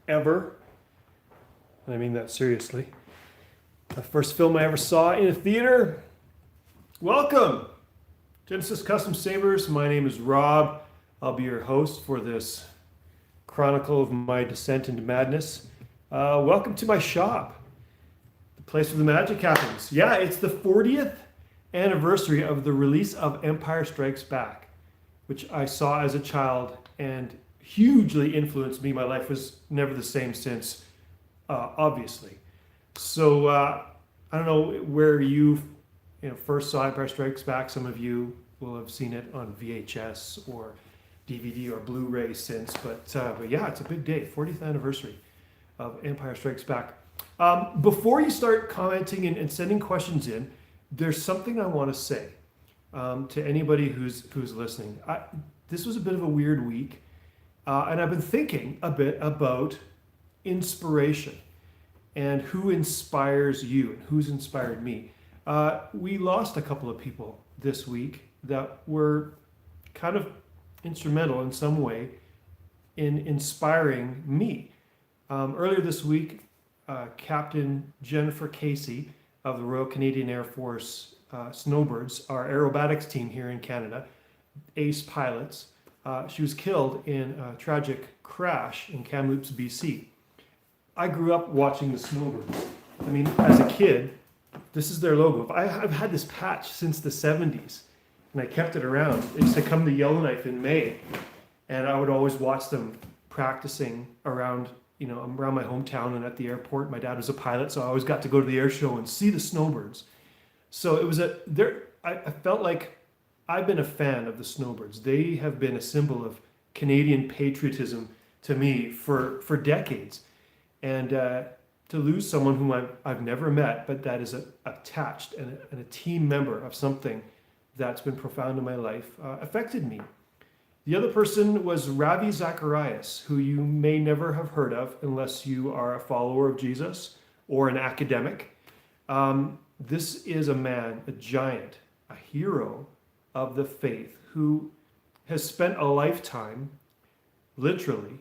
ever. And I mean that seriously. The first film I ever saw in a theater. Welcome! Genesis Custom Sabers. My name is Rob. I'll be your host for this chronicle of my descent into madness. Welcome to my shop, the place where the magic happens. Yeah, it's the 40th anniversary of the release of Empire Strikes Back, which I saw as a child and hugely influenced me. My life was never the same since, obviously. So I don't know where you first saw Empire Strikes Back. Some of you will have seen it on VHS or DVD or Blu-ray since, but yeah, it's a big day, 40th anniversary of Empire Strikes Back. Before you start commenting and sending questions in, there's something I want to say to anybody who's listening. This was a bit of a weird week, and I've been thinking a bit about inspiration and who inspires you and who's inspired me. We lost a couple of people this week that were kind of instrumental in some way in inspiring me. Earlier this week, Captain Jennifer Casey of the Royal Canadian Air Force Snowbirds, our aerobatics team here in Canada, ace pilots, she was killed in a tragic crash in Kamloops, BC. I grew up watching the Snowbirds. I mean, as a kid, this is their logo. I've had this patch since the 70s, and I kept it around. It used to come to Yellowknife in May, and I would always watch them practicing around my hometown and at the airport. My dad was a pilot, so I always got to go to the air show and see the Snowbirds. So it was I felt like I've been a fan of the Snowbirds. They have been a symbol of Canadian patriotism to me for decades. And to lose someone whom I've never met, but that is attached and a team member of something that's been profound in my life, affected me. The other person was Ravi Zacharias, who you may never have heard of unless you are a follower of Jesus or an academic. This is a man, a giant, a hero of the faith who has spent a lifetime, literally,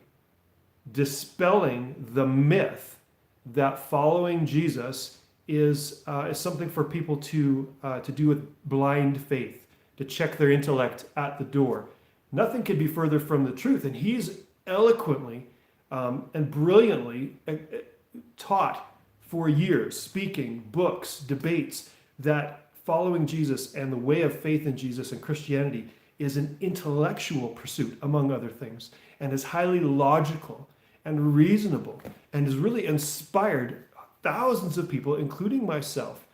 dispelling the myth that following Jesus is something for people to do with blind faith, to check their intellect at the door. Nothing could be further from the truth. And he's eloquently and brilliantly taught for years, speaking, books, debates, that following Jesus and the way of faith in Jesus and Christianity is an intellectual pursuit, among other things, and is highly logical and reasonable, and has really inspired thousands of people, including myself,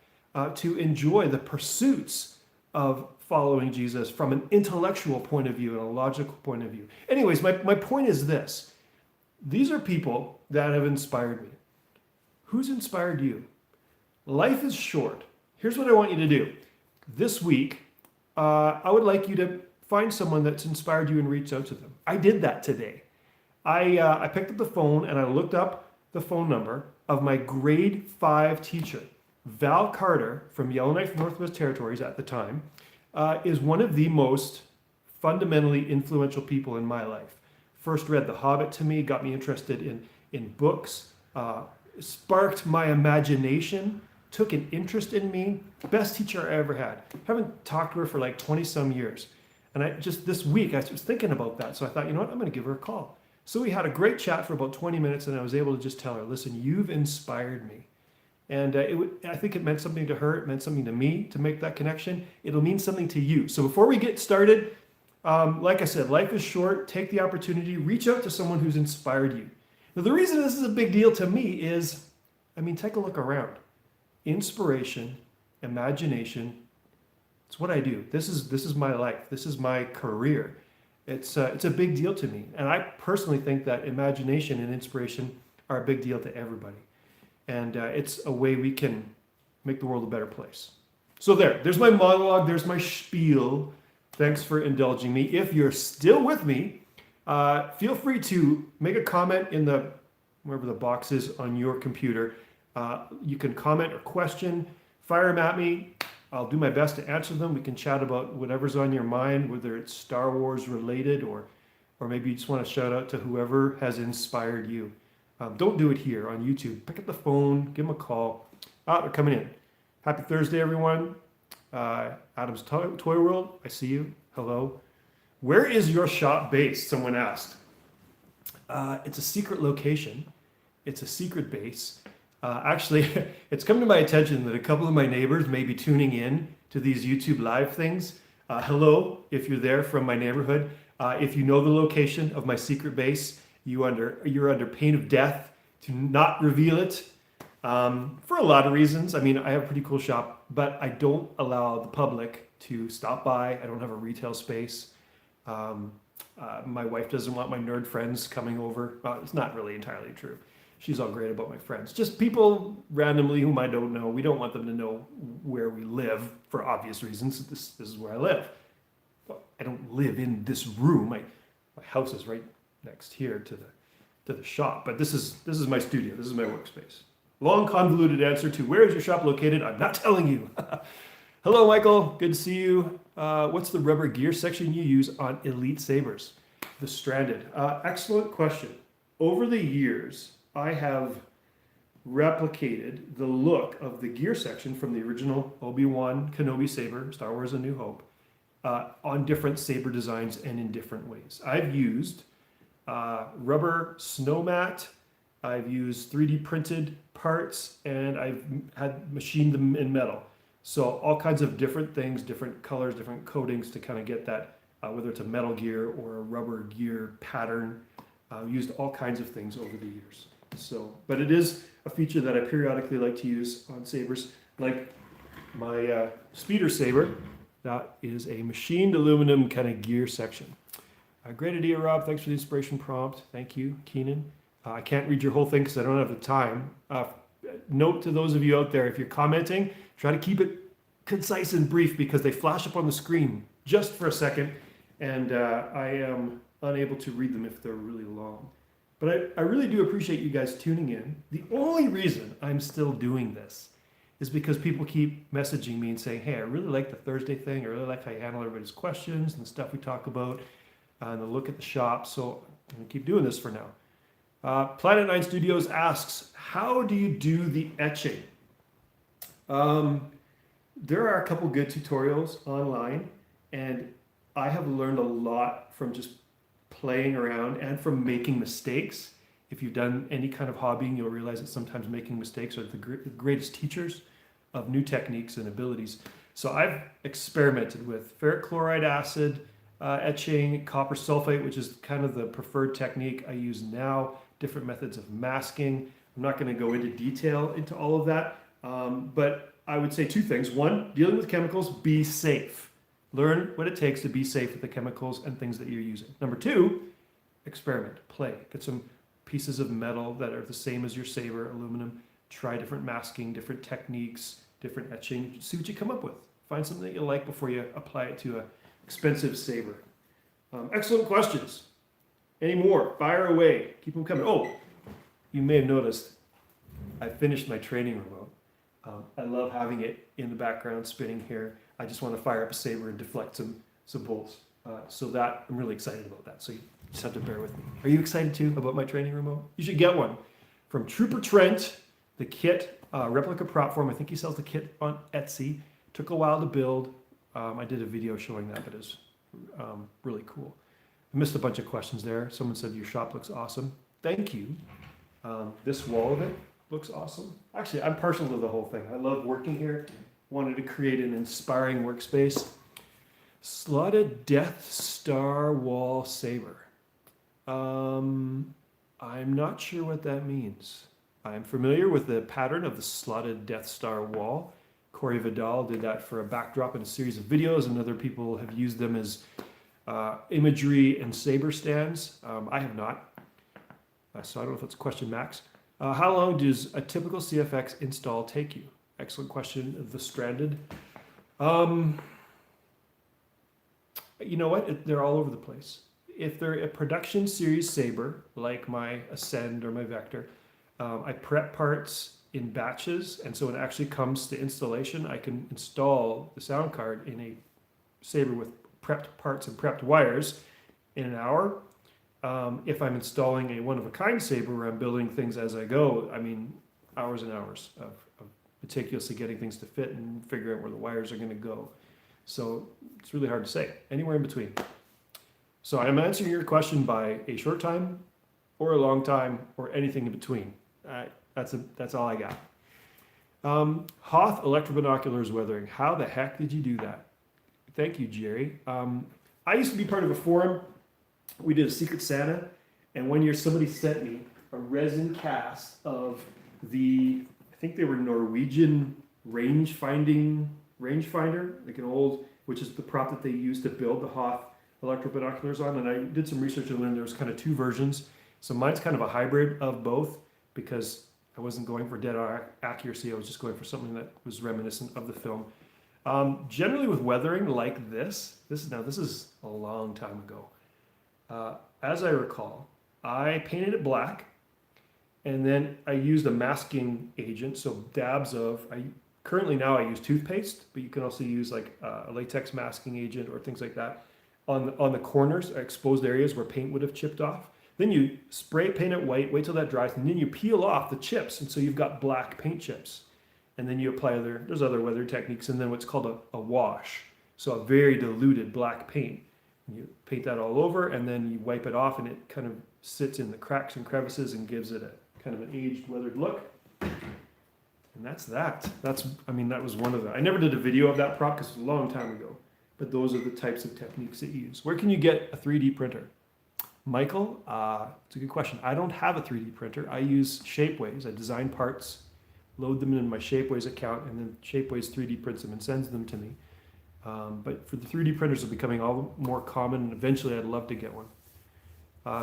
to enjoy the pursuits of following Jesus from an intellectual point of view and a logical point of view. Anyways, my point is this. These are people that have inspired me. Who's inspired you? Life is short. Here's what I want you to do. This week, I would like you to find someone that's inspired you and reach out to them. I did that today. I picked up the phone and I looked up the phone number of my grade 5 teacher. Val Carter from Yellowknife, Northwest Territories at the time, is one of the most fundamentally influential people in my life. First read The Hobbit to me, got me interested in books, sparked my imagination, took an interest in me. Best teacher I ever had. Haven't talked to her for like 20 some years. And this week, I was thinking about that. So I thought, you know what, I'm going to give her a call. So we had a great chat for about 20 minutes, and I was able to just tell her, listen, you've inspired me. And I think it meant something to her. It meant something to me to make that connection. It'll mean something to you. So before we get started, like I said, life is short. Take the opportunity. Reach out to someone who's inspired you. Now, the reason this is a big deal to me is, take a look around. Inspiration, imagination, it's what I do. This is my life. This is my career. It's a big deal to me. And I personally think that imagination and inspiration are a big deal to everybody. And it's a way we can make the world a better place. So there's my monologue. There's my spiel. Thanks for indulging me. If you're still with me, feel free to make a comment in wherever the box is on your computer. You can comment or question, fire them at me. I'll do my best to answer them. We can chat about whatever's on your mind, whether it's Star Wars related or maybe you just want to shout out to whoever has inspired you. Don't do it here on YouTube. Pick up the phone, give them a call. They're coming in. Happy Thursday, everyone. Adam's Toy World, I see you. Hello. Where is your shop based? Someone asked. It's a secret location. It's a secret base. Actually, it's come to my attention that a couple of my neighbors may be tuning in to these YouTube live things. Hello, if you're there from my neighborhood. If you know the location of my secret base, you're under pain of death to not reveal it for a lot of reasons. I mean, I have a pretty cool shop, but I don't allow the public to stop by. I don't have a retail space. My wife doesn't want my nerd friends coming over. It's not really entirely true. She's all great about my friends. Just people randomly whom I don't know. We don't want them to know where we live for obvious reasons. This is where I live. Well, I don't live in this room. My house is right next here to the shop. But this is my studio. This is my workspace. Long convoluted answer to where is your shop located? I'm not telling you. Hello, Michael. Good to see you. What's the rubber gear section you use on Elite Sabers? The Stranded. Excellent question. Over the years, I have replicated the look of the gear section from the original Obi-Wan Kenobi Saber, Star Wars A New Hope, on different saber designs and in different ways. I've used rubber snow mat, I've used 3D printed parts, and I've had machined them in metal. So all kinds of different things, different colors, different coatings to kind of get that, whether it's a metal gear or a rubber gear pattern. Used all kinds of things over the years. So, but it is a feature that I periodically like to use on sabers, like my speeder saber. That is a machined aluminum kind of gear section. Great idea, Rob. Thanks for the inspiration prompt. Thank you, Keenan. I can't read your whole thing because I don't have the time. Note to those of you out there, if you're commenting, try to keep it concise and brief because they flash up on the screen just for a second, and I am unable to read them if they're really long. But I really do appreciate you guys tuning in. The only reason I'm still doing this is because people keep messaging me and saying, hey, I really like the Thursday thing. I really like how you handle everybody's questions and the stuff we talk about and the look at the shop. So I'm going to keep doing this for now. Planet 9 Studios asks, how do you do the etching? There are a couple good tutorials online, and I have learned a lot from just playing around and from making mistakes. If you've done any kind of hobbying, you'll realize that sometimes making mistakes are the greatest teachers of new techniques and abilities. So I've experimented with ferric chloride acid etching, copper sulfate, which is kind of the preferred technique I use now, different methods of masking. I'm not going to go into detail into all of that, but I would say two things. One, dealing with chemicals, be safe. Learn what it takes to be safe with the chemicals and things that you're using. Number two, experiment, play. Get some pieces of metal that are the same as your saber, aluminum. Try different masking, different techniques, different etching. See what you come up with. Find something that you like before you apply it to an expensive saber. Excellent questions. Any more? Fire away. Keep them coming. Oh, you may have noticed I finished my training remote. I love having it in the background spinning here. I just want to fire up a saber and deflect some bolts. So that I'm really excited about that. So you just have to bear with me. Are you excited too about my training remote? You should get one from Trooper Trent, the kit, replica prop form. I think he sells the kit on Etsy. Took a while to build. I did a video showing that, but it's really cool. I missed a bunch of questions there. Someone said your shop looks awesome. Thank you. This wall of it looks awesome. Actually, I'm partial to the whole thing. I love working here. Wanted to create an inspiring workspace. Slotted Death Star Wall Saber. I'm not sure what that means. I'm familiar with the pattern of the slotted Death Star wall. Corey Vidal did that for a backdrop in a series of videos, and other people have used them as imagery and saber stands. I have not. So I don't know if it's question Max. How long does a typical CFX install take you? Excellent question. The Stranded. You know what? They're all over the place. If they're a production series saber, like my Ascend or my Vector, I prep parts in batches, and so when it actually comes to installation, I can install the sound card in a saber with prepped parts and prepped wires in an hour. If I'm installing a one-of-a-kind saber where I'm building things as I go, I mean, hours and hours of meticulously getting things to fit and figuring out where the wires are going to go. So it's really hard to say. Anywhere in between. So I'm answering your question by a short time or a long time or anything in between. That's all I got. Hoth Electrobinoculars Weathering. How the heck did you do that? Thank you, Jerry. I used to be part of a forum. We did a Secret Santa, and one year somebody sent me a resin cast of I think they were Norwegian rangefinder, like an old, which is the prop that they used to build the Hoth electrobinoculars on. And I did some research and learned there was kind of two versions. So mine's kind of a hybrid of both because I wasn't going for dead accuracy. I was just going for something that was reminiscent of the film. Generally with weathering like this is a long time ago. As I recall, I painted it black, and then I used a masking agent, so dabs of, currently now I use toothpaste, but you can also use like a latex masking agent or things like that on the corners, exposed areas where paint would have chipped off. Then you spray paint it white, wait till that dries, and then you peel off the chips, and so you've got black paint chips. And then you apply there's other weather techniques, and then what's called a wash, so a very diluted black paint. You paint that all over, and then you wipe it off, and it kind of sits in the cracks and crevices and gives it a kind of an aged, weathered look. And that's that. That was one of the. I never did a video of that prop because it was a long time ago. But those are the types of techniques that you use. Where can you get a 3D printer? Michael, it's a good question. I don't have a 3D printer. I use Shapeways. I design parts, load them in my Shapeways account, and then Shapeways 3D prints them and sends them to me. But for the 3D printers are becoming all more common, and eventually I'd love to get one.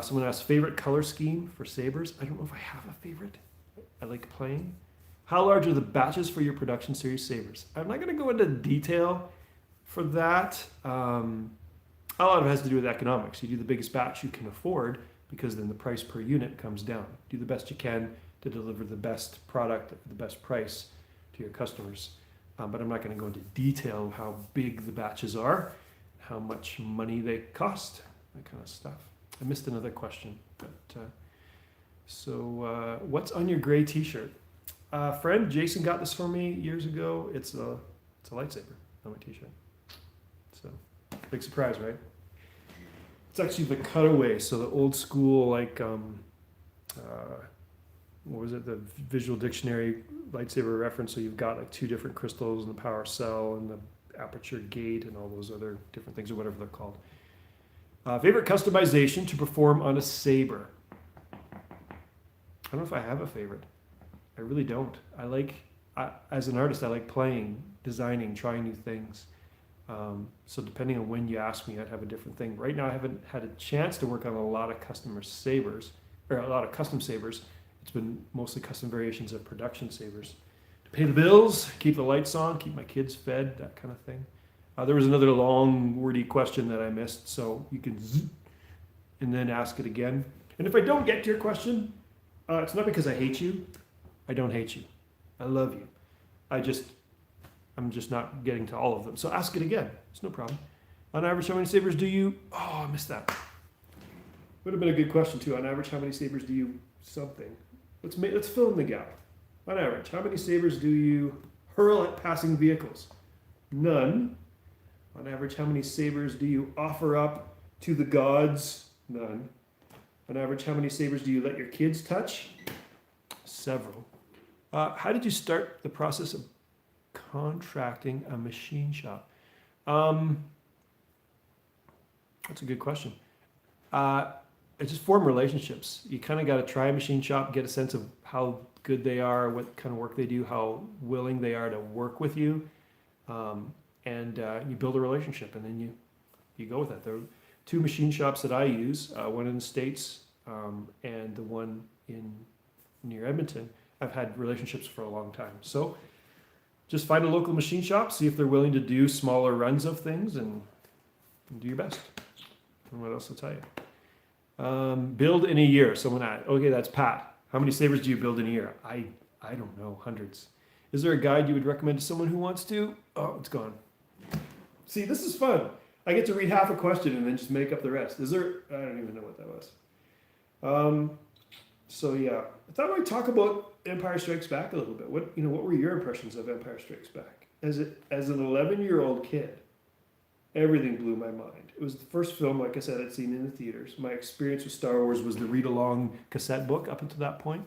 Someone asked, favorite color scheme for sabers? I don't know if I have a favorite. I like playing. How large are the batches for your production series sabers? I'm not going to go into detail for that. A lot of it has to do with economics. You do the biggest batch you can afford because then the price per unit comes down. Do the best you can to deliver the best product at the best price to your customers. But I'm not going to go into detail of how big the batches are, how much money they cost, that kind of stuff. I missed another question. But what's on your gray t-shirt? Friend Jason got this for me years ago. It's a lightsaber on my t-shirt. So big surprise, right? It's actually the cutaway, so the old school, like what was it, the visual dictionary lightsaber reference. So you've got like two different crystals and the power cell and the aperture gate and all those other different things or whatever they're called. Favorite customization to perform on a saber? I don't know if I have a favorite. I really don't. As an artist, I like playing, designing, trying new things. So depending on when you ask me, I'd have a different thing. Right now, I haven't had a chance to work on a lot of custom sabers. It's been mostly custom variations of production sabers. To pay the bills, keep the lights on, keep my kids fed, that kind of thing. There was another long, wordy question that I missed, so you can zzz, and then ask it again. And if I don't get to your question, it's not because I hate you. I don't hate you. I love you. I'm just not getting to all of them. So ask it again. It's no problem. On average, how many sabers do you... Oh, I missed that. Would have been a good question, too. On average, how many sabers do you something? Let's fill in the gap. On average, how many sabers do you hurl at passing vehicles? None. On average, how many sabers do you offer up to the gods? None. On average, how many sabers do you let your kids touch? Several. How did you start the process of contracting a machine shop? That's a good question. It's just form relationships. You kind of got to try a machine shop, get a sense of how good they are, what kind of work they do, how willing they are to work with you, and you build a relationship, and then you go with it. There are two machine shops that I use, one in the States and the one near Edmonton. I've had relationships for a long time. So just find a local machine shop, see if they're willing to do smaller runs of things, and do your best. And what else will tell you? Build in a year. Someone asked, okay, that's Pat. How many sabers do you build in a year? I don't know, hundreds. Is there a guide you would recommend to someone who wants to? Oh, it's gone. See, this is fun. I get to read half a question and then just make up the rest. I don't even know what that was. So yeah, I thought I'd talk about Empire Strikes Back a little bit. What were your impressions of Empire Strikes Back? As an 11-year-old kid, everything blew my mind. It was the first film, like I said, I'd seen in the theaters. My experience with Star Wars was the read-along cassette book up until that point.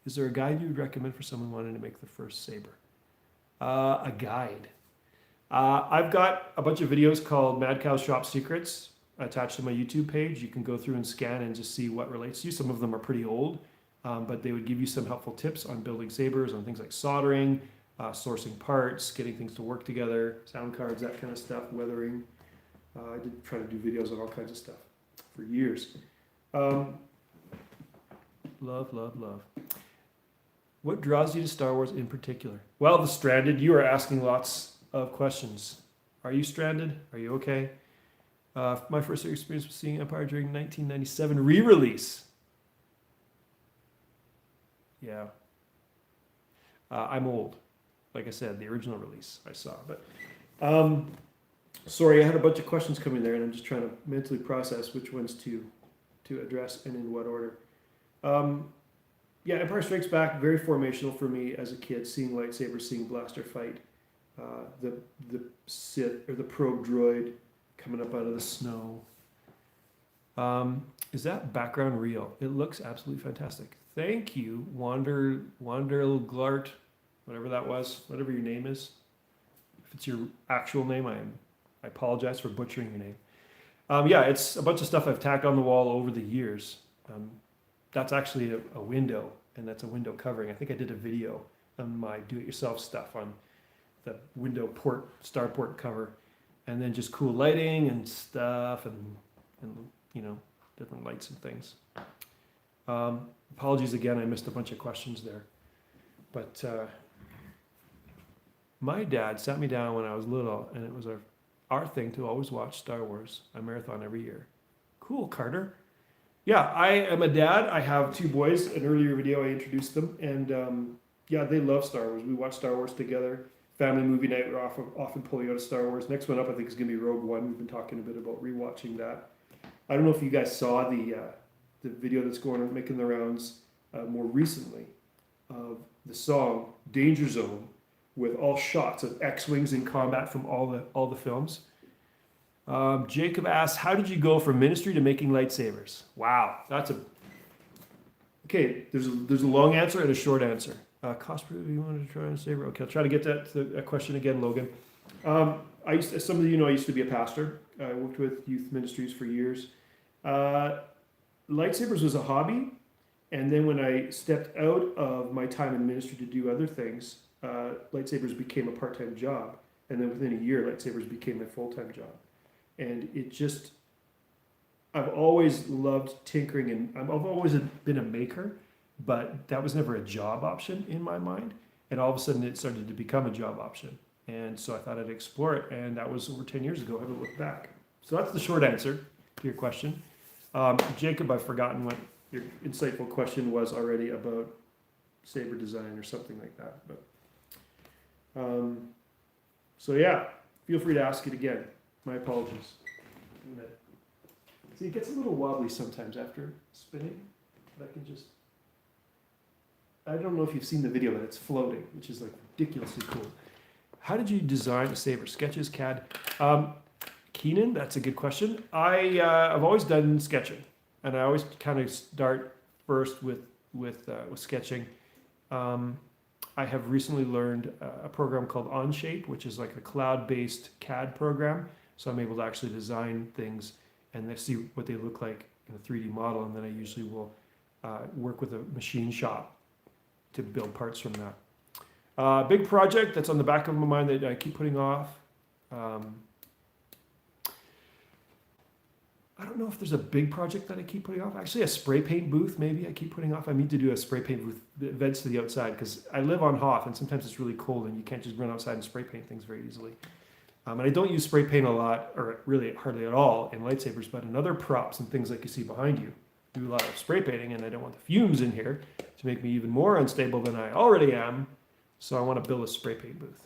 Is there a guide you would recommend for someone wanting to make the first Saber? A guide. I've got a bunch of videos called Mad Cow's Shop Secrets attached to my YouTube page. You can go through and scan and just see what relates to you. Some of them are pretty old, but they would give you some helpful tips on building sabers, on things like soldering, sourcing parts, getting things to work together, sound cards, that kind of stuff, weathering. I did try to do videos on all kinds of stuff for years. Love. What draws you to Star Wars in particular? Well, the stranded. You are asking lots of questions. Are you stranded? Are you okay? My first experience was seeing Empire during 1997 re-release. Yeah. I'm old. Like I said, the original release I saw. But sorry, I had a bunch of questions coming there, and I'm just trying to mentally process which ones to address and in what order. Yeah, Empire Strikes Back, very formational for me as a kid, seeing lightsabers, seeing blaster fight, the Sith or the probe droid coming up out of the snow. Is that background real? It looks absolutely fantastic. Thank you, Wanderglart, whatever that was, whatever your name is. If it's your actual name, I apologize for butchering your name. Yeah, it's a bunch of stuff I've tacked on the wall over the years. That's actually a window, and that's a window covering. I think I did a video on my do-it-yourself stuff on the window starport cover, and then just cool lighting and stuff, and different lights and things. Apologies again, I missed a bunch of questions there. But my dad sat me down when I was little, and it was our thing to always watch Star Wars, a marathon every year. Cool, Carter. Yeah, I am a dad. I have 2 boys. An earlier video, I introduced them, and yeah, they love Star Wars. We watch Star Wars together. Family movie night, we're often pulling out of Star Wars. Next one up, I think, is going to be Rogue One. We've been talking a bit about rewatching that. I don't know if you guys saw the video that's making the rounds more recently of the song Danger Zone, with all shots of X-Wings in combat from all the films. Jacob asks, how did you go from ministry to making lightsabers? Wow, okay, there's a long answer and a short answer. Cost per you wanted to try on Saber? Okay, I'll try to get that question again, Logan. As some of you know, I used to be a pastor. I worked with youth ministries for years. Lightsabers was a hobby, and then when I stepped out of my time in ministry to do other things, lightsabers became a part-time job, and then within a year, lightsabers became a full-time job. And I've always loved tinkering, and I've always been a maker, but that was never a job option in my mind. And all of a sudden it started to become a job option. And so I thought I'd explore it, and that was over 10 years ago. I haven't looked back. So that's the short answer to your question. Jacob, I've forgotten what your insightful question was already about Saber design or something like that. But so yeah, feel free to ask it again. My apologies. See, it gets a little wobbly sometimes after spinning. But I don't know if you've seen the video, but it's floating, which is like ridiculously cool. How did you design a Saber? Sketches, CAD? Keenan, that's a good question. I've always done sketching, and I always kind of start first with sketching. I have recently learned a program called Onshape, which is like a cloud-based CAD program. So I'm able to actually design things and then see what they look like in a 3D model, and then I usually will work with a machine shop to build parts from that. Big project that's on the back of my mind that I keep putting off. I don't know if there's a big project that I keep putting off. Actually, a spray paint booth maybe I keep putting off. I need to do a spray paint booth that vents to the outside, because I live on Hoth, and sometimes it's really cold and you can't just run outside and spray paint things very easily. And I don't use spray paint a lot, or really hardly at all, in lightsabers, but in other props and things like you see behind you, do a lot of spray painting, and I don't want the fumes in here to make me even more unstable than I already am. So I want to build a spray paint booth.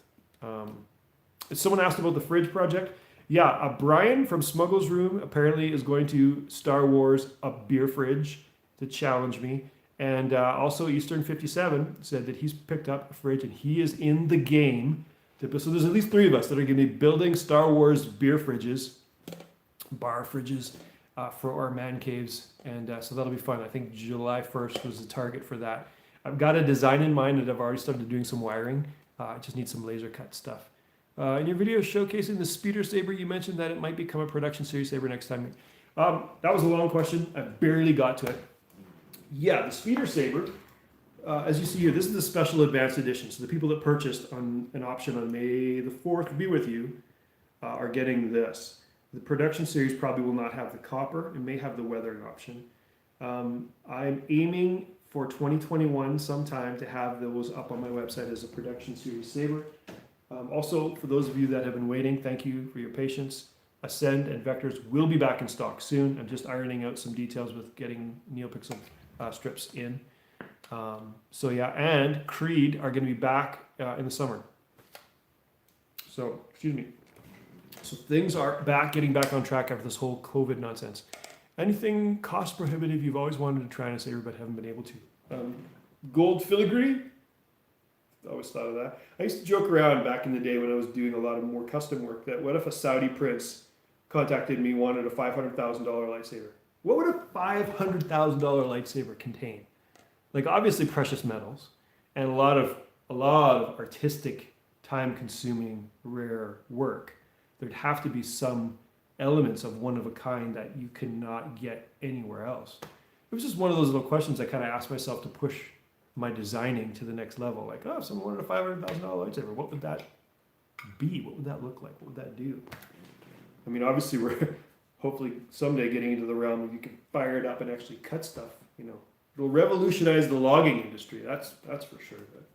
Someone asked about the fridge project. Yeah, Brian from Smuggler's Room apparently is going to Star Wars a beer fridge to challenge me. And also Eastern 57 said that he's picked up a fridge and he is in the game. So there's at least 3 of us that are going to be building Star Wars beer fridges, bar fridges, for our man caves. And so that'll be fun. I think July 1st was the target for that. I've got a design in mind that I've already started doing some wiring. I just need some laser cut stuff. In your video showcasing the speeder saber, you mentioned that it might become a production series saber next time. That was a long question. I barely got to it. Yeah, the speeder saber, as you see here, this is the special advanced edition. So the people that purchased on an option on May the 4th to be with you are getting this. The production series probably will not have the copper. It may have the weathering option. I'm aiming for 2021 sometime to have those up on my website as a production series saber. Also, for those of you that have been waiting, thank you for your patience. Ascend and Vectors will be back in stock soon. I'm just ironing out some details with getting NeoPixel strips in. So yeah, and Creed are going to be back in the summer. So, excuse me. So things are getting back on track after this whole COVID nonsense. Anything cost prohibitive you've always wanted to try in a saber but haven't been able to? Gold filigree? Always thought of that. I used to joke around back in the day when I was doing a lot of more custom work that what if a Saudi prince contacted me, wanted a $500,000 lightsaber? What would a $500,000 lightsaber contain? Like obviously precious metals and a lot of artistic, time-consuming, rare work. There'd have to be some elements of one of a kind that you cannot get anywhere else. It was just one of those little questions I kind of asked myself to push my designing to the next level. Like, oh, if someone wanted a $500,000 lightsaber, what would that be? What would that look like? What would that do? I mean, obviously we're hopefully someday getting into the realm where you can fire it up and actually cut stuff, you know. It'll revolutionize the logging industry, that's for sure. But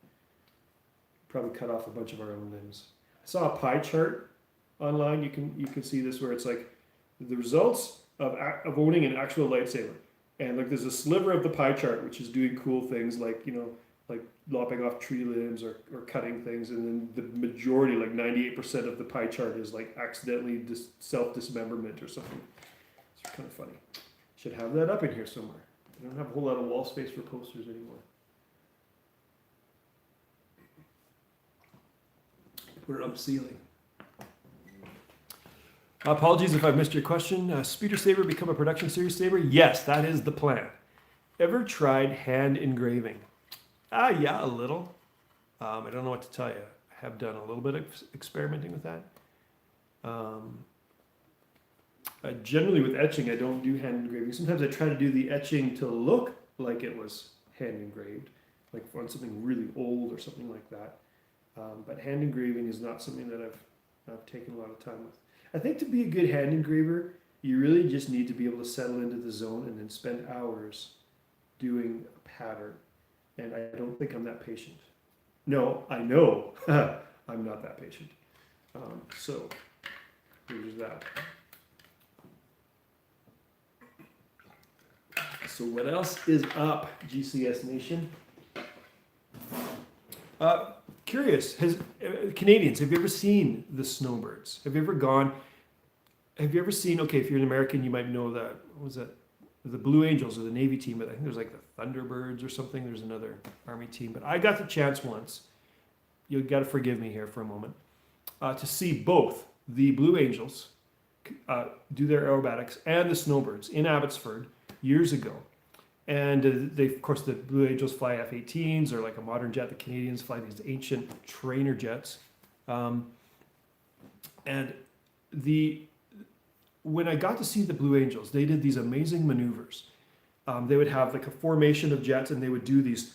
probably cut off a bunch of our own limbs. I saw a pie chart online. You can see this where it's like the results of owning an actual lightsaber. And like there's a sliver of the pie chart which is doing cool things like, you know, like lopping off tree limbs or cutting things, and then the majority, like 98% of the pie chart is like accidentally self-dismemberment or something. It's kind of funny. Should have that up in here somewhere. I don't have a whole lot of wall space for posters anymore. Put it up ceiling. Apologies if I've missed your question. Speeder saber become a production series saber? Yes, that is the plan. Ever tried hand engraving? Yeah, a little. I don't know what to tell you. I have done a little bit of experimenting with that. Generally with etching, I don't do hand engraving. Sometimes I try to do the etching to look like it was hand engraved, like on something really old or something like that. But hand engraving is not something that I've taken a lot of time with. I think to be a good hand engraver, you really just need to be able to settle into the zone and then spend hours doing a pattern. And I don't think I'm that patient. No, I know I'm not that patient. So here's that. So what else is up, GCS Nation? Curious, Canadians, have you ever seen the snowbirds? Have you ever seen, okay, if you're an American, you might know that, what was that? The Blue Angels or the Navy team, but I think there's like the Thunderbirds or something. There's another Army team. But I got the chance once, you got to forgive me here for a moment, to see both the Blue Angels do their aerobatics and the snowbirds in Abbotsford years ago. And they, of course, the Blue Angels fly F-18s or like a modern jet. The Canadians fly these ancient trainer jets. And when I got to see the Blue Angels, they did these amazing maneuvers. They would have like a formation of jets, and they would do these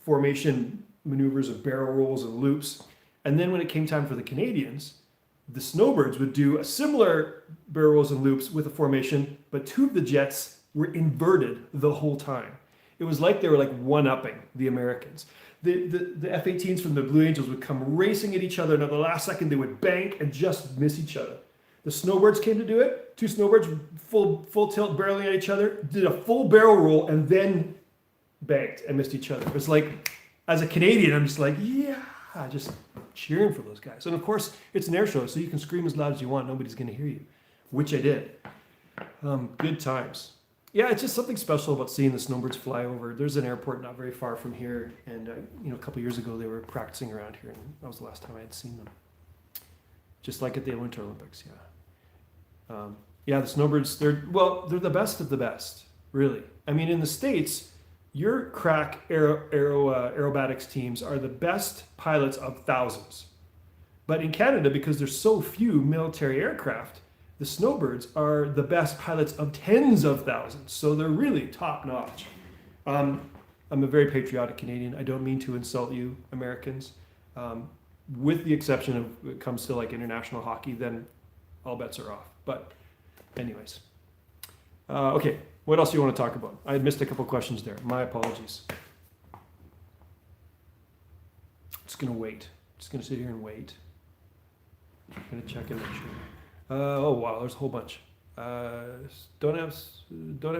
formation maneuvers of barrel rolls and loops. And then when it came time for the Canadians, the snowbirds would do a similar barrel rolls and loops with a formation, but two of the jets were inverted the whole time. It was like they were like one-upping the Americans. The F-18s from the Blue Angels would come racing at each other, and at the last second they would bank and just miss each other. The snowbirds came to do it. Two snowbirds full tilt barreling at each other, did a full barrel roll, and then banked and missed each other. It was like, as a Canadian, I'm just like, yeah, just cheering for those guys. And of course, it's an air show, so you can scream as loud as you want. Nobody's going to hear you, which I did. Good times. Yeah, it's just something special about seeing the snowbirds fly over. There's an airport not very far from here, and a couple years ago they were practicing around here, and that was the last time I had seen them. Just like at the Winter Olympics, yeah. Yeah, the snowbirds, they're the best of the best, really. I mean, in the States, your crack aerobatics teams are the best pilots of thousands. But in Canada, because there's so few military aircraft, the snowbirds are the best pilots of tens of thousands. So they're really top notch. I'm a very patriotic Canadian. I don't mean to insult you, Americans. With the exception of when it comes to like international hockey, then all bets are off. But anyways. Okay, what else do you want to talk about? I missed a couple questions there. My apologies. Just going to wait. Just going to sit here and wait. I'm going to check and make sure. Oh wow, there's a whole bunch. Don't have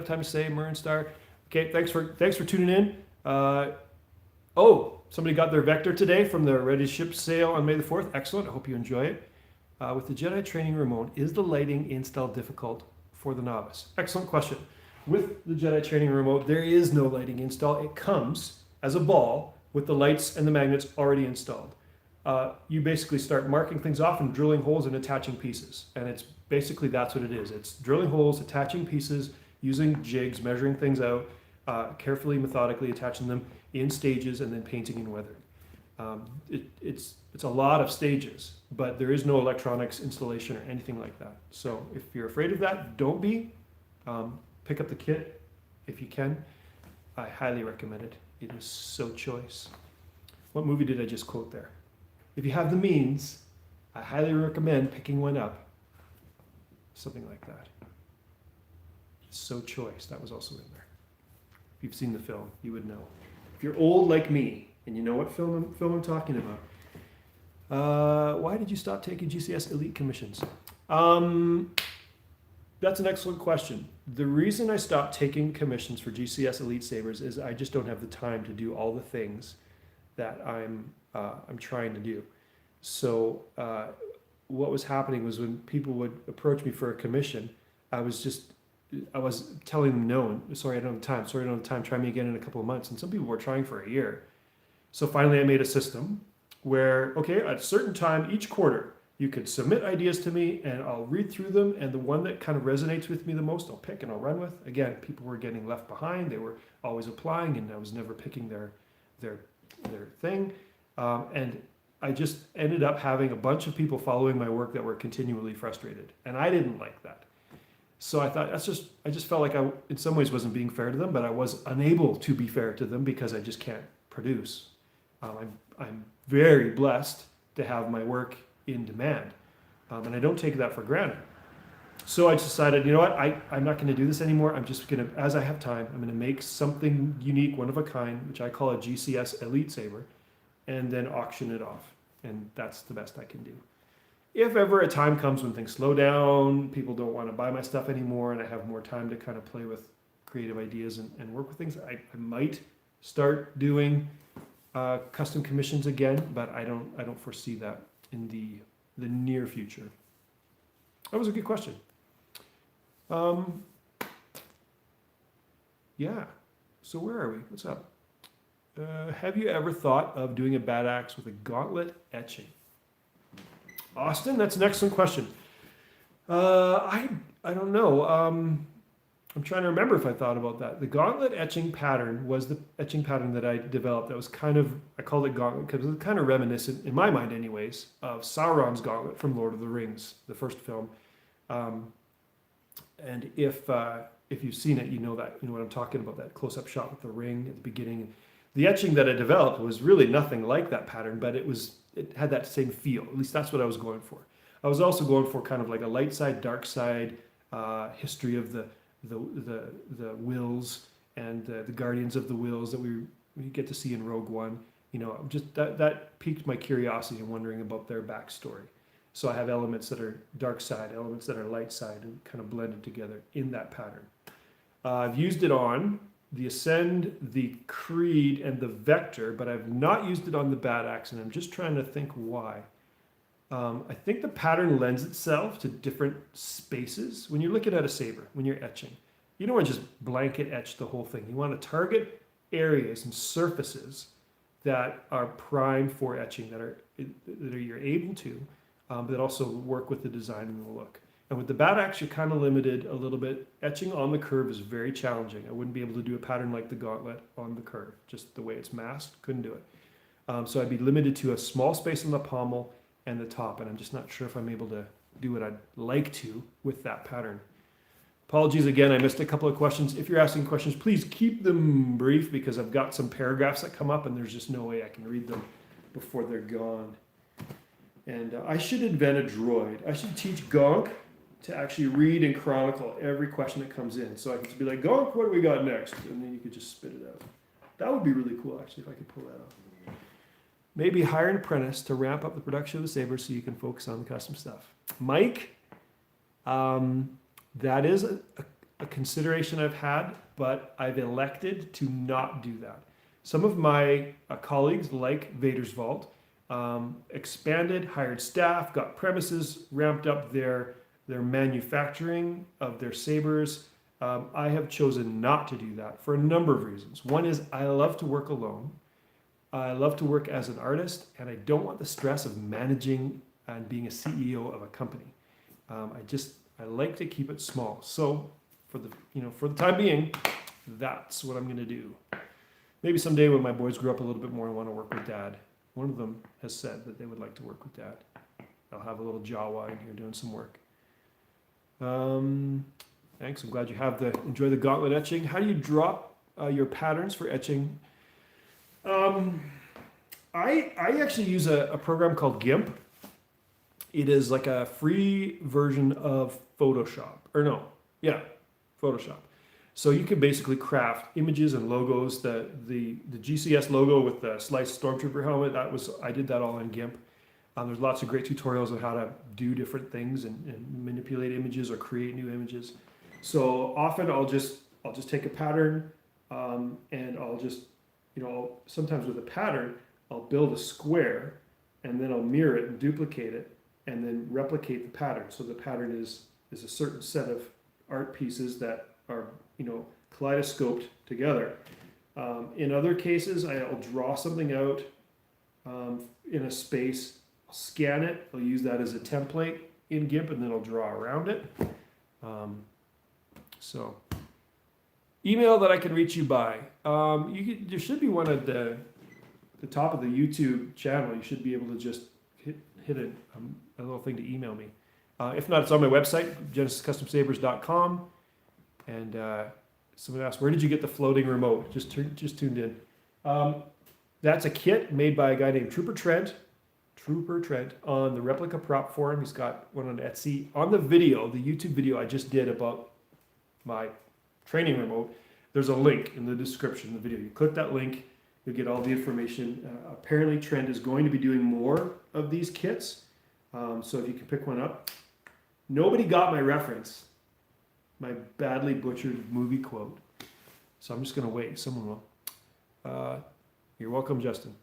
time to say Marin Star. Okay, thanks for tuning in. Somebody got their Vector today from the Ready to Ship sale on May the 4th. Excellent. I hope you enjoy it. With the Jedi Training remote, is the lighting install difficult for the novice? Excellent question. With the Jedi Training remote, there is no lighting install. It comes as a ball with the lights and the magnets already installed. You basically start marking things off and drilling holes and attaching pieces. And it's basically, that's what it is. It's drilling holes, attaching pieces, using jigs, measuring things out, carefully, methodically attaching them in stages, and then painting and weathering. It's a lot of stages, but there is no electronics installation or anything like that. So if you're afraid of that, don't be. Pick up the kit if you can. I highly recommend it. It is so choice. What movie did I just quote there? If you have the means, I highly recommend picking one up. Something like that. So choice, that was also in there. If you've seen the film, you would know. If you're old like me, and you know what film I'm talking about, why did you stop taking GCS elite commissions? That's an excellent question. The reason I stopped taking commissions for GCS elite sabers is I just don't have the time to do all the things that I'm trying to do. So what was happening was when people would approach me for a commission, I was telling them no, sorry, I don't have time, try me again in a couple of months. And some people were trying for a year. So finally I made a system where, okay, at a certain time each quarter, you could submit ideas to me and I'll read through them, and the one that kind of resonates with me the most, I'll pick and I'll run with. Again, people were getting left behind. They were always applying and I was never picking their thing. And I just ended up having a bunch of people following my work that were continually frustrated. And I didn't like that. So I thought I just felt like I, in some ways, wasn't being fair to them, but I was unable to be fair to them because I just can't produce. I'm very blessed to have my work in demand. And I don't take that for granted. So I decided, you know what, I'm not going to do this anymore. I'm just going to, as I have time, I'm going to make something unique, one of a kind, which I call a GCS Elite Saber, and then auction it off. And that's the best I can do. If ever a time comes when things slow down, people don't want to buy my stuff anymore, and I have more time to kind of play with creative ideas and work with things, I might start doing custom commissions again, but I don't foresee that in the near future. That was a good question. Yeah. So where are we? What's up? Have you ever thought of doing a bad axe with a gauntlet etching? Austin, that's an excellent question. I don't know. I'm trying to remember if I thought about that. The gauntlet etching pattern was the etching pattern that I developed. That was kind of, I called it gauntlet because it was kind of reminiscent, in my mind anyways, of Sauron's gauntlet from Lord of the Rings, the first film. And if you've seen it, you know what I'm talking about, that close-up shot with the ring at the beginning. The etching that I developed was really nothing like that pattern, but it had that same feel. At least that's what I was going for. I was also going for kind of like a light side, dark side history of the Wills and the Guardians of the Wills that we get to see in Rogue One. You know, just that piqued my curiosity and wondering about their backstory. So I have elements that are dark side, elements that are light side, and kind of blended together in that pattern. I've used it on the Ascend, the Creed, and the Vector, but I've not used it on the Bad Axe, and I'm just trying to think why. I think the pattern lends itself to different spaces. When you're looking at a saber, when you're etching, You don't want to just blanket etch the whole thing. You want to target areas and surfaces that are primed for etching, you're able to, but also work with the design and the look. And with the Bat Axe, you're kind of limited a little bit. Etching on the curve is very challenging. I wouldn't be able to do a pattern like the Gauntlet on the curve, just the way it's masked, couldn't do it. So I'd be limited to a small space on the pommel and the top, and I'm just not sure if I'm able to do what I'd like to with that pattern. Apologies again, I missed a couple of questions. If you're asking questions, please keep them brief because I've got some paragraphs that come up and there's just no way I can read them before they're gone. And I should invent a droid. I should teach Gonk to actually read and chronicle every question that comes in. So I could just be like, Gonk, what do we got next? And then you could just spit it out. That would be really cool, actually, if I could pull that off. Maybe hire an apprentice to ramp up the production of the Saber so you can focus on the custom stuff. Mike, that is a consideration I've had, but I've elected to not do that. Some of my colleagues, like Vader's Vault, expanded, hired staff, got premises, ramped up their manufacturing of their sabers. I have chosen not to do that for a number of reasons. One is I love to work alone. I love to work as an artist, and I don't want the stress of managing and being a CEO of a company. I like to keep it small. So for the time being, that's what I'm going to do. Maybe someday when my boys grow up a little bit more and want to work with Dad. One of them has said that they would like to work with Dad. I'll have a little Jawa in here doing some work. Thanks. I'm glad you have enjoy the Gauntlet etching. How do you drop your patterns for etching? I actually use a program called GIMP. It is like a free version of Photoshop. Photoshop. So you can basically craft images and logos. The Gcse logo with the sliced Stormtrooper helmet, I did that all in GIMP. There's lots of great tutorials on how to do different things and manipulate images or create new images. So often I'll just take a pattern and I'll just, sometimes with a pattern, I'll build a square and then I'll mirror it and duplicate it and then replicate the pattern. So the pattern is a certain set of art pieces that are, kaleidoscoped together. In other cases, I'll draw something out in a space, I'll scan it, I'll use that as a template in GIMP, and then I'll draw around it. So, email that I can reach you by. There should be one at the top of the YouTube channel. You should be able to just hit a little thing to email me. If not, it's on my website, GenesisCustomSabers.com. And someone asked, where did you get the floating remote? Just tuned in. That's a kit made by a guy named Trooper Trent on the Replica Prop Forum. He's got one on Etsy. On the YouTube video I just did about my training remote, there's a link in the description of the video. You click that link, you'll get all the information. Apparently Trent is going to be doing more of these kits. So if you can pick one up. Nobody got my reference, my badly butchered movie quote. So I'm just going to wait. Someone will. You're welcome, Justin.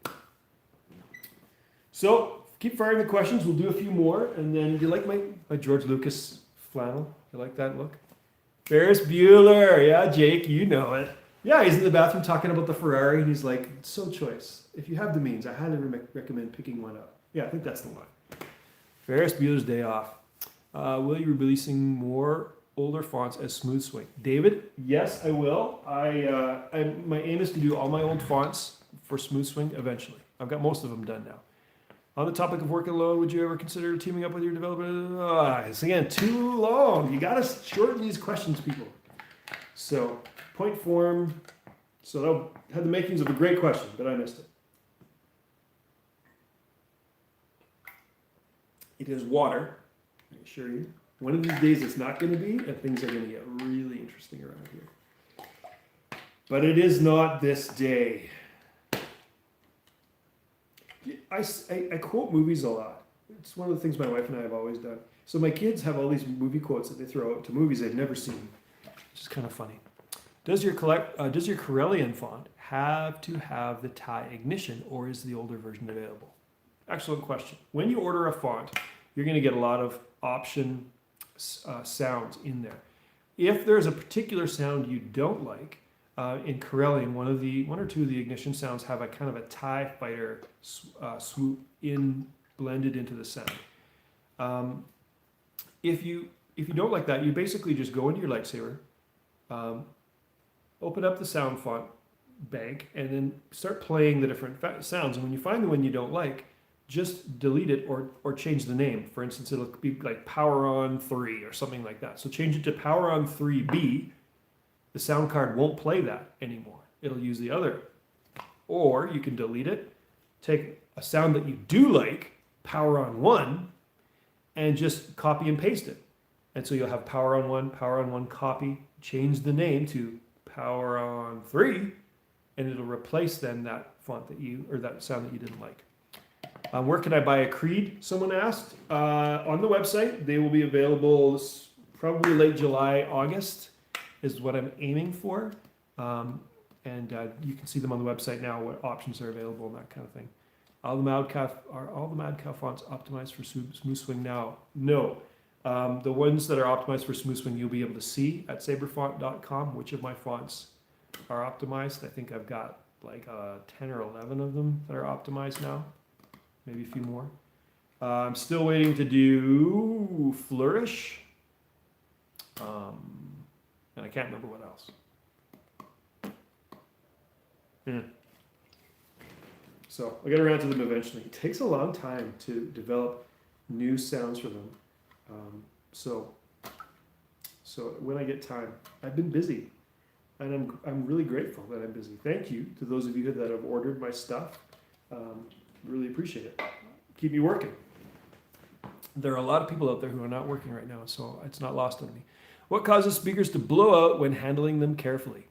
So keep firing the questions. We'll do a few more. And then, do you like my George Lucas flannel? You like that look? Ferris Bueller. Yeah, Jake, you know it. Yeah, he's in the bathroom talking about the Ferrari. And he's like, so choice. If you have the means, I highly recommend picking one up. Yeah, I think that's the one. Ferris Bueller's Day Off. Will you be releasing more older fonts as smooth swing? David, yes, I will. My aim is to do all my old fonts for smooth swing eventually. I've got most of them done now. On the topic of working alone, would you ever consider teaming up with your developer? It's again too long. You gotta shorten these questions, people. So point form. So that had the makings of a great question, but I missed it. It is water. I assure you. One of these days it's not going to be, and things are going to get really interesting around here. But it is not this day. I quote movies a lot. It's one of the things my wife and I have always done. So my kids have all these movie quotes that they throw out to movies they've never seen, which is kind of funny. Does your Corellian font have to have the tie ignition, or is the older version available? Excellent question. When you order a font, you're going to get a lot of option sounds in there. If there's a particular sound you don't like, in Corellian, one or two of the ignition sounds have a kind of a TIE fighter swoop blended into the sound. If you don't like that, you basically just go into your lightsaber, open up the sound font bank, and then start playing the different sounds. And when you find the one you don't like, just delete it or change the name. For instance, it'll be like Power On 3 or something like that. So change it to Power On 3B. The sound card won't play that anymore. It'll use the other. Or you can delete it, take a sound that you do like, Power On 1, and just copy and paste it. And so you'll have Power On 1, copy, change the name to Power On 3, and it'll replace then that font that sound that you didn't like. Where can I buy a Creed? Someone asked. On the website, they will be available probably late July, August is what I'm aiming for. And you can see them on the website now, what options are available and that kind of thing. Are all the Mad Cow fonts optimized for smooth swing now? No. The ones that are optimized for smooth swing, you'll be able to see at saberfont.com which of my fonts are optimized. I think I've got like 10 or 11 of them that are optimized now. Maybe a few more. I'm still waiting to do Flourish. And I can't remember what else. Yeah. So I'll get around to them eventually. It takes a long time to develop new sounds for them. So when I get time, I've been busy, and I'm really grateful that I'm busy. Thank you to those of you that have ordered my stuff. Really appreciate it. Keep me working. There are a lot of people out there who are not working right now, so it's not lost on me. What causes speakers to blow out when handling them carefully?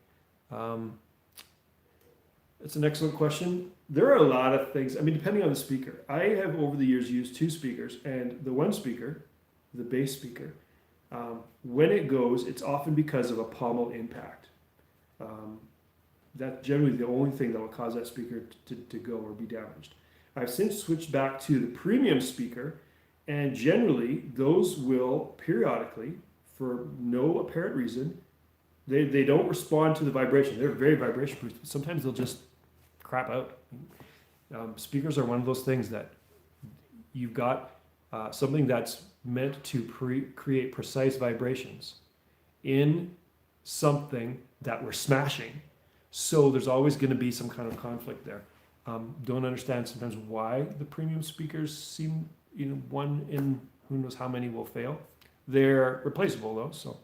It's an excellent question. There are a lot of things. I mean, depending on the speaker. I have over the years used two speakers, and the one speaker, the bass speaker, when it goes, it's often because of a pommel impact. That's generally the only thing that will cause that speaker to go or be damaged. I've since switched back to the premium speaker, and generally those will periodically, for no apparent reason, they don't respond to the vibration. They're very vibration proof. Sometimes they'll just crap out. Speakers are one of those things that you've got something that's meant to create precise vibrations in something that we're smashing. So there's always going to be some kind of conflict there. Don't understand sometimes why the premium speakers seem, one in who knows how many will fail. They're replaceable though, so.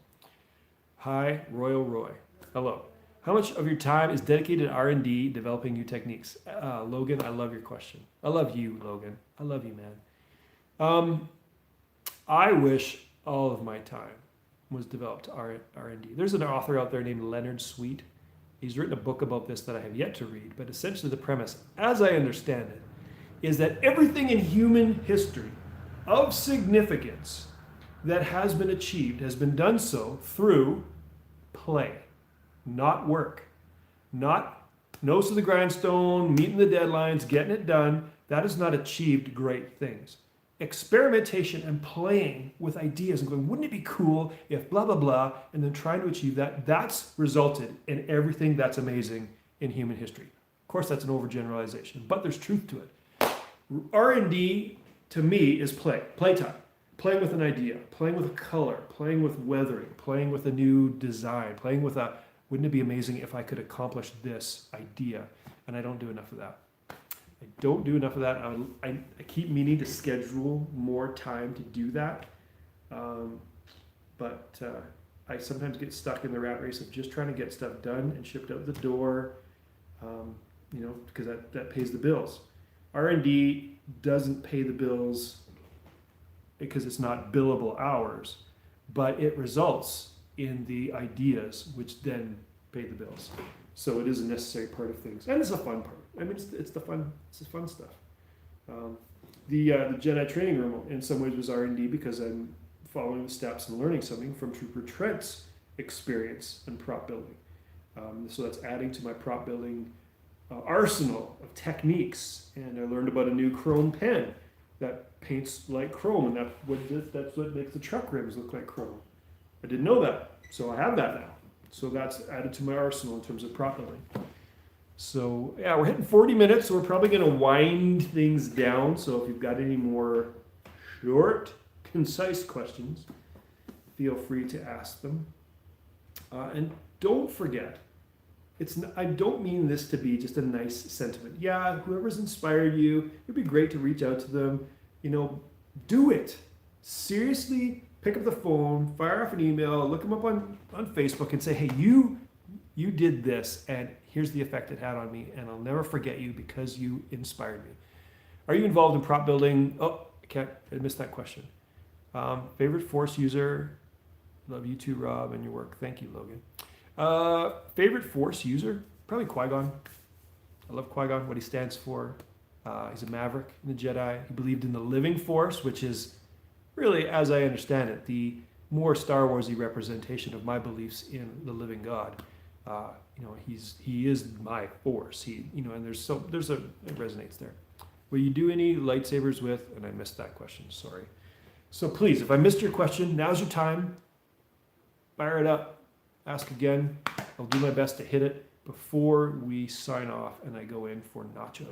Hi, Royal Roy. Hello. How much of your time is dedicated to R&D, developing new techniques? Logan, I love your question. I love you, Logan. I love you, man. I wish all of my time was developed to R&D. There's an author out there named Leonard Sweet. He's written a book about this that I have yet to read, but essentially the premise, as I understand it, is that everything in human history of significance that has been achieved has been done so through play, not work, not nose to the grindstone, meeting the deadlines, getting it done. That has not achieved great things. Experimentation and playing with ideas and going, wouldn't it be cool if blah, blah, blah, and then trying to achieve that, that's resulted in everything that's amazing in human history. Of course, that's an overgeneralization, but there's truth to it. R&D, to me, is playtime. Playing with an idea, playing with a color, playing with weathering, playing with a new design, playing with wouldn't it be amazing if I could accomplish this idea? And I don't do enough of that. I don't do enough of that. I keep meaning to schedule more time to do that. But I sometimes get stuck in the rat race of just trying to get stuff done and shipped out the door, because that pays the bills. R&D doesn't pay the bills because it's not billable hours, but it results in the ideas which then pay the bills. So it is a necessary part of things, and it's a fun part. I mean, it's the fun stuff. The Jedi Training Room in some ways was R&D because I'm following the steps and learning something from Trooper Trent's experience in prop building. So that's adding to my prop building arsenal of techniques, and I learned about a new chrome pen that paints like chrome, and that's what makes the truck rims look like chrome. I didn't know that. So I have that now. So that's added to my arsenal in terms of prop building. So yeah, we're hitting 40 minutes, so we're probably going to wind things down. So if you've got any more short, concise questions, feel free to ask them. And don't forget, I don't mean this to be just a nice sentiment. Yeah, whoever's inspired you, it'd be great to reach out to them. Do it. Seriously, pick up the phone, fire off an email, look them up on Facebook and say, hey, you did this, and here's the effect it had on me, and I'll never forget you because you inspired me. Are you involved in prop building? Oh, I missed that question. Favorite Force user? Love you too, Rob, and your work. Thank you, Logan. Favorite Force user? Probably Qui-Gon. I love Qui-Gon, what he stands for. He's a maverick in the Jedi. He believed in the living Force, which is really, as I understand it, the more Star Warsy representation of my beliefs in the living God. He is my Force. And it resonates there. Will you do any lightsabers with? And I missed that question. Sorry. So please, if I missed your question, now's your time. Fire it up. Ask again. I'll do my best to hit it before we sign off and I go in for nachos.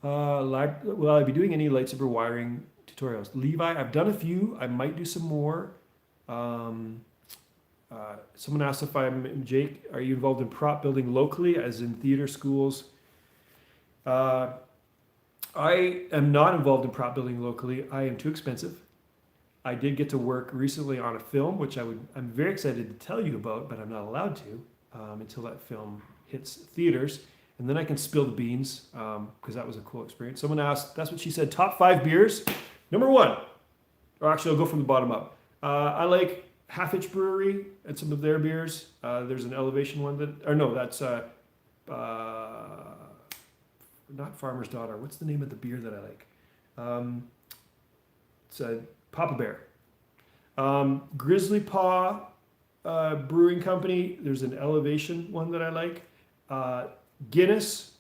Will I be doing any lightsaber wiring tutorials? Levi, I've done a few. I might do some more. Someone asked if Jake, are you involved in prop building locally, as in theater schools? I am not involved in prop building locally. I am too expensive. I did get to work recently on a film, which I'm very excited to tell you about, but I'm not allowed to until that film hits theaters. And then I can spill the beans because that was a cool experience. Someone asked, that's what she said, top 5 beers. Number 1, or actually I'll go from the bottom up. I like Half Inch Brewery and some of their beers. There's an Elevation one that's not Farmer's Daughter. What's the name of the beer that I like? It's a Papa Bear. Grizzly Paw Brewing Company. There's an Elevation one that I like. Guinness,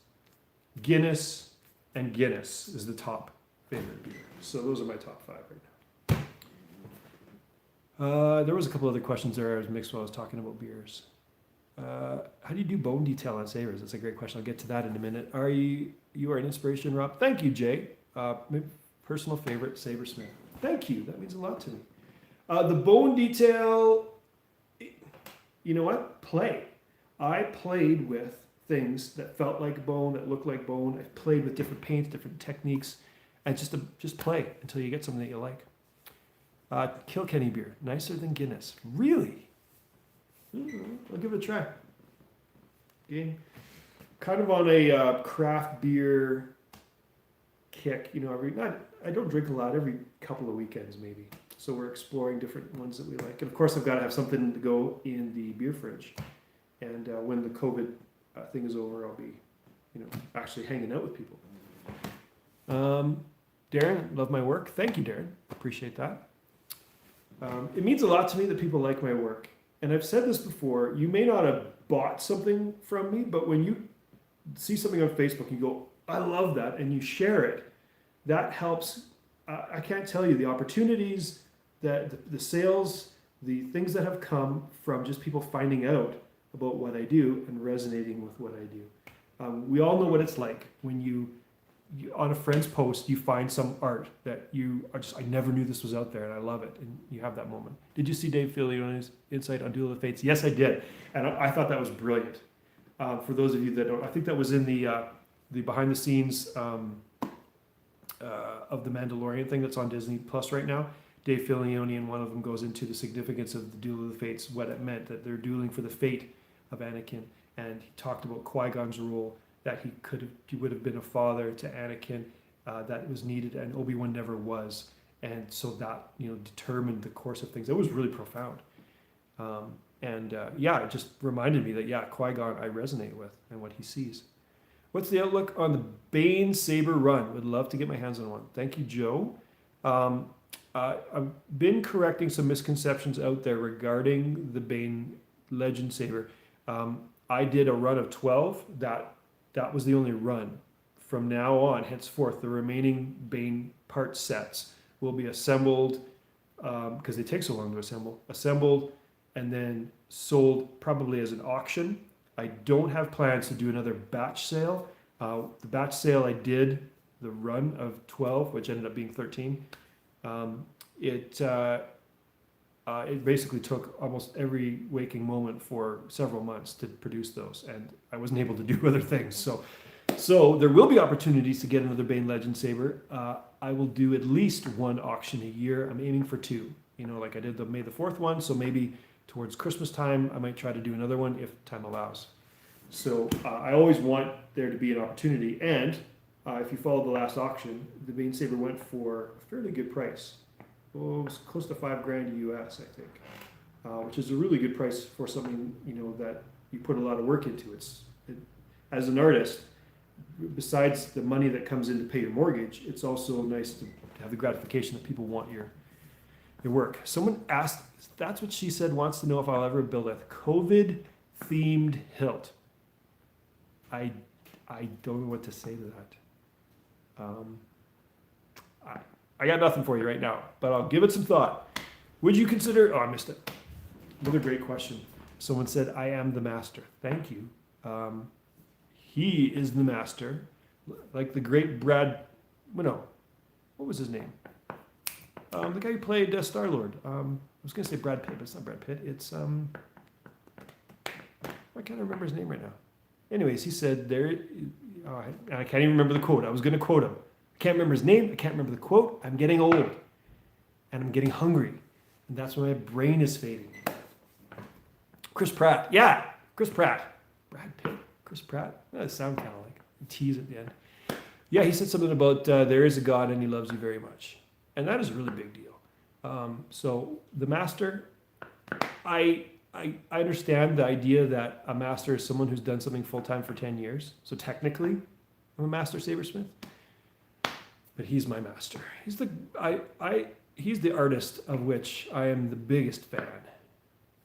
and Guinness is the top favorite beer. So those are my top 5 right now. There was a couple other questions there I was mixed while I was talking about beers. How do you do bone detail on sabers? That's a great question. I'll get to that in a minute. You are an inspiration, Rob. Thank you, Jay. My personal favorite, Sabersmith. Thank you. That means a lot to me. The bone detail, you know what? Play. I played with things that felt like bone, that looked like bone. I played with different paints, different techniques, and just play until you get something that you like. Kilkenny beer, nicer than Guinness. Really? I'll give it a try. Again, kind of on a craft beer kick. I don't drink a lot, every couple of weekends maybe. So we're exploring different ones that we like. And of course, I've got to have something to go in the beer fridge. And when the COVID thing is over, I'll be, actually hanging out with people. Darren, love my work. Thank you, Darren. Appreciate that. It means a lot to me that people like my work. And I've said this before, you may not have bought something from me, but when you see something on Facebook, you go, I love that, and you share it, that helps. I can't tell you the opportunities, that the sales, the things that have come from just people finding out about what I do and resonating with what I do. We all know what it's like when you on a friend's post, you find some art that you are just, I never knew this was out there and I love it. And you have that moment. Did you see Dave Filione's insight on Duel of the Fates? Yes, I did. And I thought that was brilliant. For those of you that don't, I think that was in the behind the scenes of the Mandalorian thing that's on Disney Plus right now. Dave Filoni and one of them goes into the significance of the Duel of the Fates, what it meant, that they're dueling for the fate of Anakin. And he talked about Qui-Gon's role, that he would have been a father to Anakin, that was needed, and Obi-Wan never was. And so that, determined the course of things. It was really profound. It just reminded me that, Qui-Gon I resonate with and what he sees. What's the outlook on the Bane Saber run? Would love to get my hands on one. Thank you, Joe. I've been correcting some misconceptions out there regarding the Bane Legend Saber. I did a run of 12. That was the only run. From now on, henceforth, the remaining Bane part sets will be assembled, because they take so long to assemble, and then sold probably as an auction. I don't have plans to do another batch sale. The batch sale I did, the run of 12, which ended up being 13, it basically took almost every waking moment for several months to produce those, and I wasn't able to do other things. So there will be opportunities to get another Bane Legend Saber. I will do at least one auction a year. I'm aiming for 2. Like I did the May the 4th one, so maybe towards Christmas time, I might try to do another one if time allows. So I always want there to be an opportunity. And if you followed the last auction, the Bane Saber went for a fairly good price. Oh, it was close to $5,000 US, I think, which is a really good price for something that you put a lot of work into. As an artist, besides the money that comes in to pay your mortgage, it's also nice to have the gratification that people want your work. Someone asked, that's what she said, wants to know if I'll ever build a COVID-themed hilt. I don't know what to say to that. I got nothing for you right now, but I'll give it some thought. Would you consider... Oh, I missed it. Another great question. Someone said, I am the master. Thank you. He is the master. Like the great Brad... Well, no. What was his name? The guy who played Star-Lord. I was going to say Brad Pitt, but it's not Brad Pitt. It's... I can't remember his name right now. Anyways, he said there... I can't even remember the quote. I was going to quote him. I can't remember his name. I can't remember the quote. I'm getting old. And I'm getting hungry. And that's why my brain is fading. Chris Pratt. Yeah, Chris Pratt. Brad Pitt. Chris Pratt. That sound kind of like a tease at the end. Yeah, he said something about there is a God and he loves you very much. And that is a really big deal. So the master, I understand the idea that a master is someone who's done something full-time for 10 years. So technically, I'm a master sabersmith. But he's my master. He's the artist of which I am the biggest fan.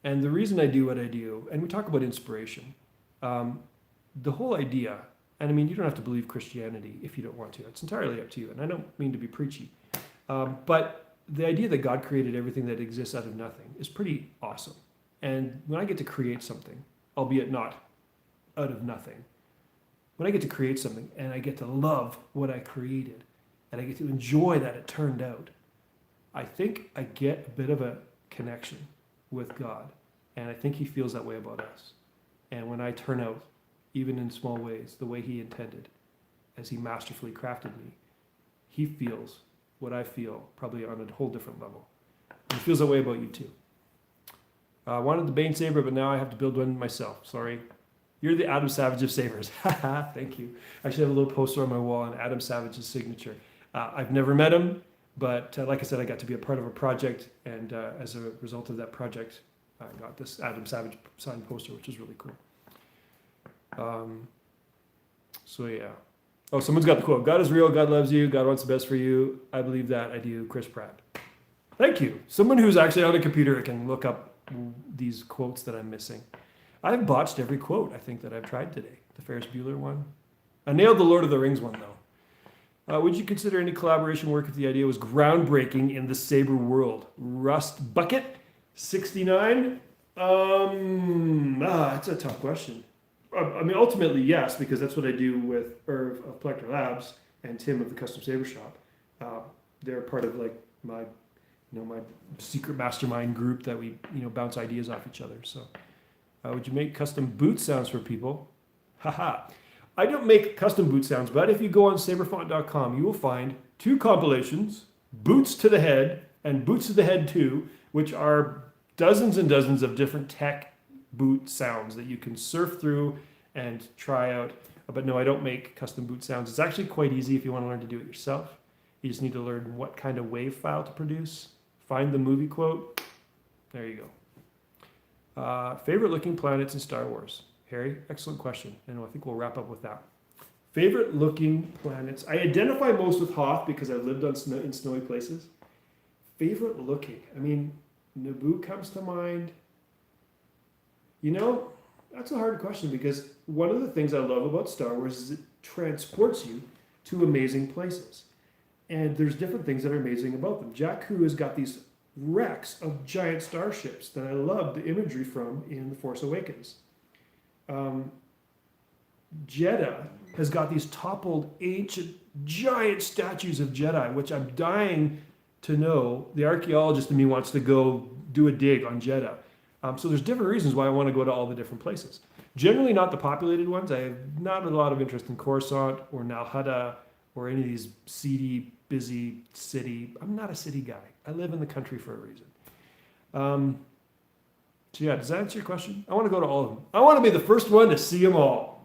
And the reason I do what I do, and we talk about inspiration, the whole idea, and I mean, you don't have to believe Christianity if you don't want to. It's entirely up to you. And I don't mean to be preachy. But the idea that God created everything that exists out of nothing is pretty awesome. And when I get to create something, albeit not out of nothing, when I get to create something and I get to love what I created, and I get to enjoy that it turned out, I think I get a bit of a connection with God. And I think he feels that way about us. And when I turn out, even in small ways, the way he intended, as he masterfully crafted me, he feels what I feel, probably on a whole different level. And he feels that way about you too. I wanted the Bane Saber, but now I have to build one myself. Sorry. You're the Adam Savage of sabers. Thank you. I actually have a little poster on my wall on Adam Savage's signature. I've never met him, but like I said, I got to be a part of a project, and as a result of that project, I got this Adam Savage signed poster, which is really cool. So yeah. Oh, someone's got the quote. God is real, God loves you, God wants the best for you. I believe that, I do. Chris Pratt. Thank you. Someone who's actually on a computer can look up these quotes that I'm missing. I've botched every quote, I think, that I've tried today. The Ferris Bueller one. I nailed the Lord of the Rings one, though. Would you consider any collaboration work if the idea was groundbreaking in the Saber world? Rust Bucket, 69. That's a tough question. I mean, ultimately, yes, because that's what I do with Irv of Collector Labs and Tim of the Custom Saber Shop. They're part of like my secret mastermind group that we bounce ideas off each other. So, would you make custom boot sounds for people? Haha. I don't make custom boot sounds, but if you go on saberfont.com, you will find 2 compilations, Boots to the Head and Boots to the Head 2, which are dozens and dozens of different tech boot sounds that you can surf through and try out. But no, I don't make custom boot sounds. It's actually quite easy if you want to learn to do it yourself. You just need to learn what kind of wave file to produce. Find the movie quote. There you go. Favorite looking planets in Star Wars? Harry, excellent question. And I think we'll wrap up with that. Favorite looking planets. I identify most with Hoth because I lived in snowy places. Favorite looking. I mean, Naboo comes to mind. That's a hard question because one of the things I love about Star Wars is it transports you to amazing places. And there's different things that are amazing about them. Jakku has got these wrecks of giant starships that I loved the imagery from in The Force Awakens. Jeddah has got these toppled ancient giant statues of Jedi, which I'm dying to know. The archaeologist in me wants to go do a dig on Jeddah. So there's different reasons why I want to go to all the different places. Generally not the populated ones. I have not a lot of interest in Coruscant or Nalhada or any of these seedy, busy city. I'm not a city guy. I live in the country for a reason. So yeah, does that answer your question? I want to go to all of them. I want to be the first one to see them all.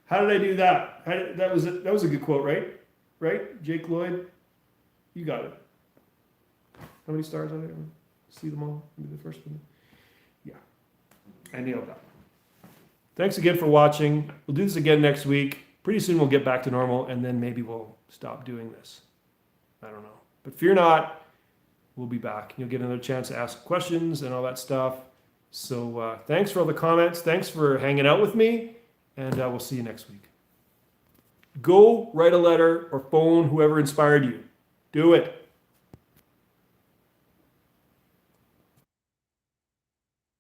How did I do that? That was a good quote, right? Right? Jake Lloyd? You got it. How many stars are there? See them all? Be the first one? Yeah. I nailed that. Thanks again for watching. We'll do this again next week. Pretty soon we'll get back to normal, and then maybe we'll stop doing this. I don't know. But fear not, we'll be back. You'll get another chance to ask questions and all that stuff. So thanks for all the comments. Thanks for hanging out with me, and we'll see you next week. Go write a letter or phone whoever inspired you. Do it.